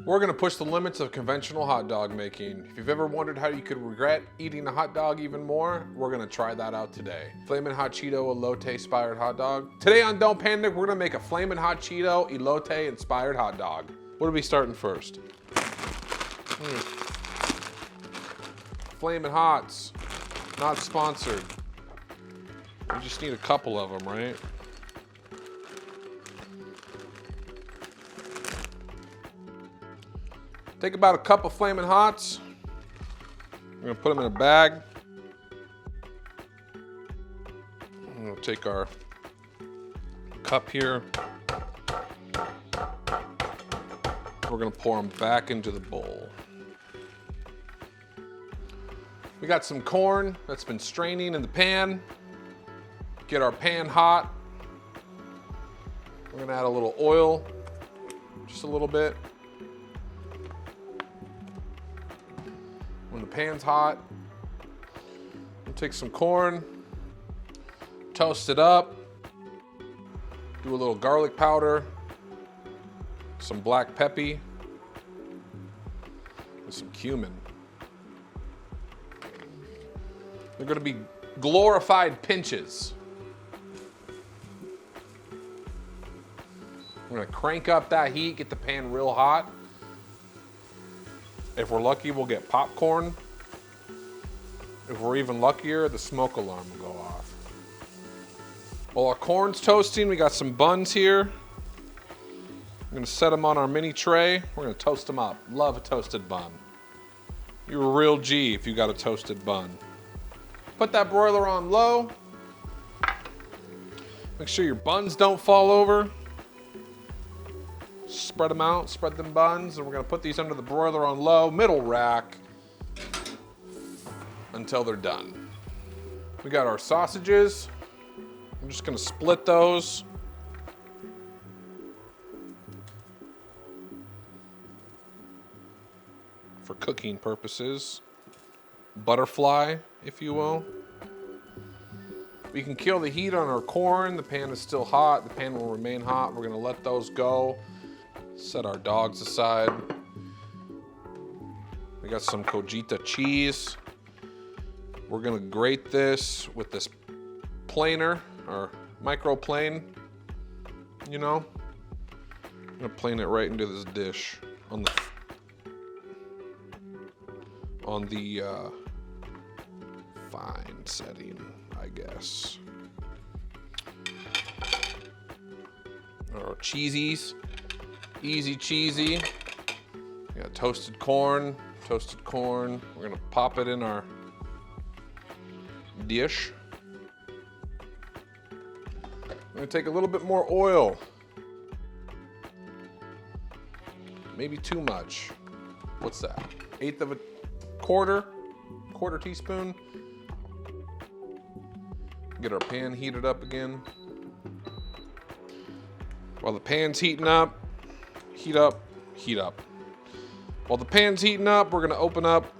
We're gonna push the limits of conventional hot dog making. If you've ever wondered how you could regret eating a hot dog even more, we're gonna try that out today. Flamin' Hot Cheeto Elote inspired hot dog. Today on Don't Panic, we're gonna make a Flamin' Hot Cheeto Elote inspired hot dog. What are we starting first? Flamin' Hots, not sponsored. We just need a couple of them, right? Take about a cup of Flamin' Hots. We're gonna put them in a bag. I'm gonna take our cup here. We're gonna pour them back into the bowl. We got some corn that's been straining in the pan. Get our pan hot. We're gonna add a little oil, just a little bit. When the pan's hot, we'll take some corn, toast it up, do a little garlic powder, some black pepper, and some cumin. They're gonna be glorified pinches. We're gonna crank up that heat, get the pan real hot. If we're lucky, we'll get popcorn. If we're even luckier, the smoke alarm will go off. While our corn's toasting, we got some buns here. I'm gonna set them on our mini tray. We're gonna toast them up. Love a toasted bun. You're a real G if you got a toasted bun. Put that broiler on low. Make sure your buns don't fall over. Spread them out, spread them buns, and we're gonna put these under the broiler on low, middle rack, until they're done. We got our sausages. I'm just gonna split those. For cooking purposes. Butterfly, if you will. We can kill the heat on our corn. The pan is still hot. The pan will remain hot. We're gonna let those go. Set our dogs aside. We got some Cojita Cheese. We're gonna grate this with this planer, or microplane, you know? I'm gonna plane it right into this dish on the fine setting, I guess. Our cheesies. Easy cheesy. We got toasted corn. We're gonna pop it in our dish. I'm gonna take a little bit more oil. Maybe too much. What's that? Eighth of a quarter teaspoon. Get our pan heated up again. While the pan's heating up, heat up. While the pan's heating up, we're gonna open up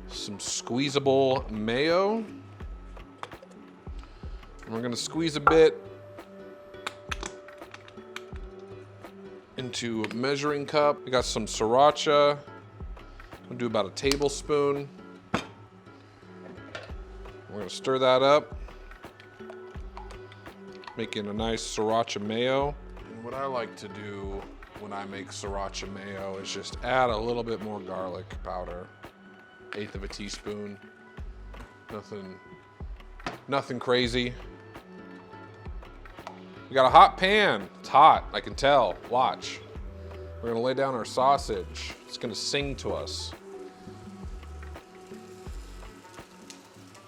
some squeezable mayo. And we're gonna squeeze a bit into a measuring cup. We got some Sriracha. I'm gonna do about a tablespoon. We're gonna stir that up, making a nice Sriracha Mayo. And what I like to do when I make Sriracha Mayo is just add a little bit more garlic powder. Eighth of a teaspoon. Nothing crazy. We got a hot pan. It's hot, I can tell. Watch. We're gonna lay down our sausage. It's gonna sing to us.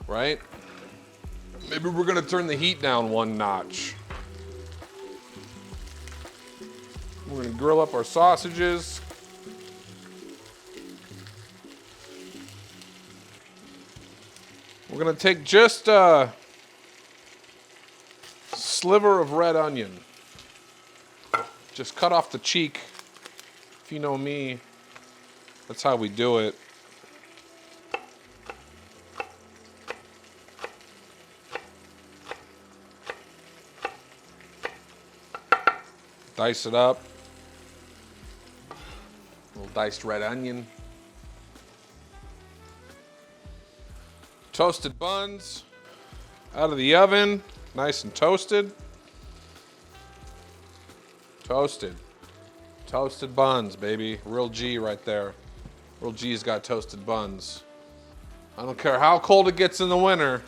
Right? Maybe we're gonna turn the heat down one notch. We're gonna grill up our sausages. We're gonna take just a sliver of red onion. Just cut off the cheek. If you know me, that's how we do it. Dice it up. Little diced red onion. Toasted buns out of the oven, nice and toasted. Toasted buns, baby. Real G right there. Real G's got toasted buns. I don't care how cold it gets in the winter.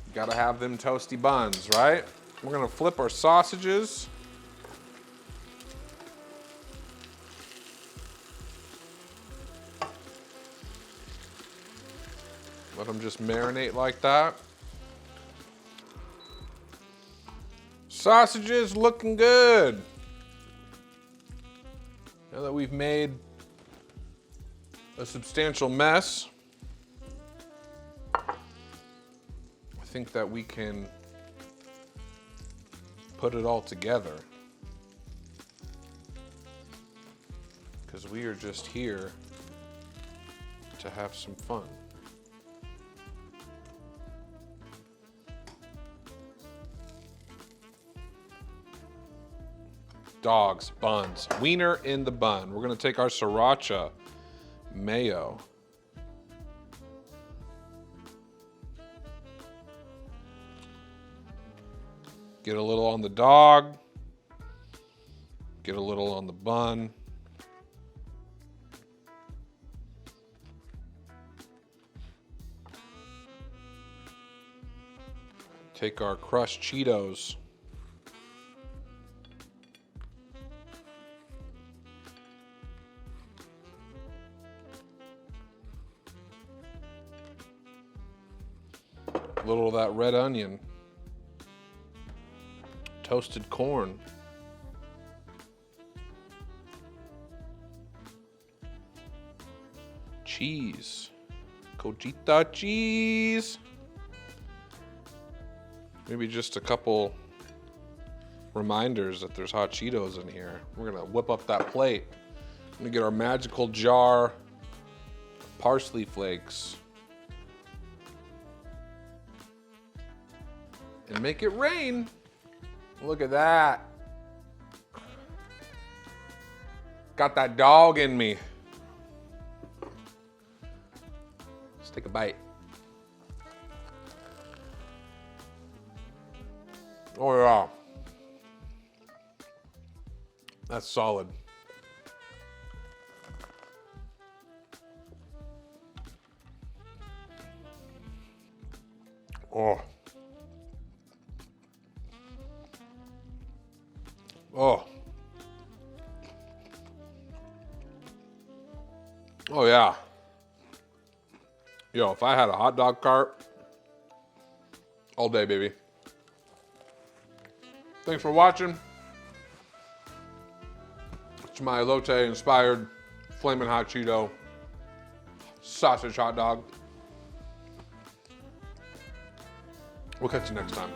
You gotta have them toasty buns, right? We're gonna flip our sausages. Let them just marinate like that. Sausages looking good. Now that we've made a substantial mess, I think that we can put it all together. Because we are just here to have some fun. DAWG's buns. Wiener in the bun. We're gonna take our Sriracha Mayo. Get a little on the dog. Get a little on the bun. Take our crushed Cheetos. A little of that red onion. Toasted corn. Cheese. Cojita cheese. Maybe just a couple reminders that there's hot Cheetos in here. We're gonna whip up that plate. I'm gonna get our magical jar of parsley flakes. And make it rain. Look at that. Got that dog in me. Let's take a bite. Oh yeah. That's solid. Oh. Oh. Oh yeah. Yo, if I had a hot dog cart, all day, baby. Thanks for watching. It's my Elote inspired Flamin' Hot Cheeto sausage hot dog. We'll catch you next time.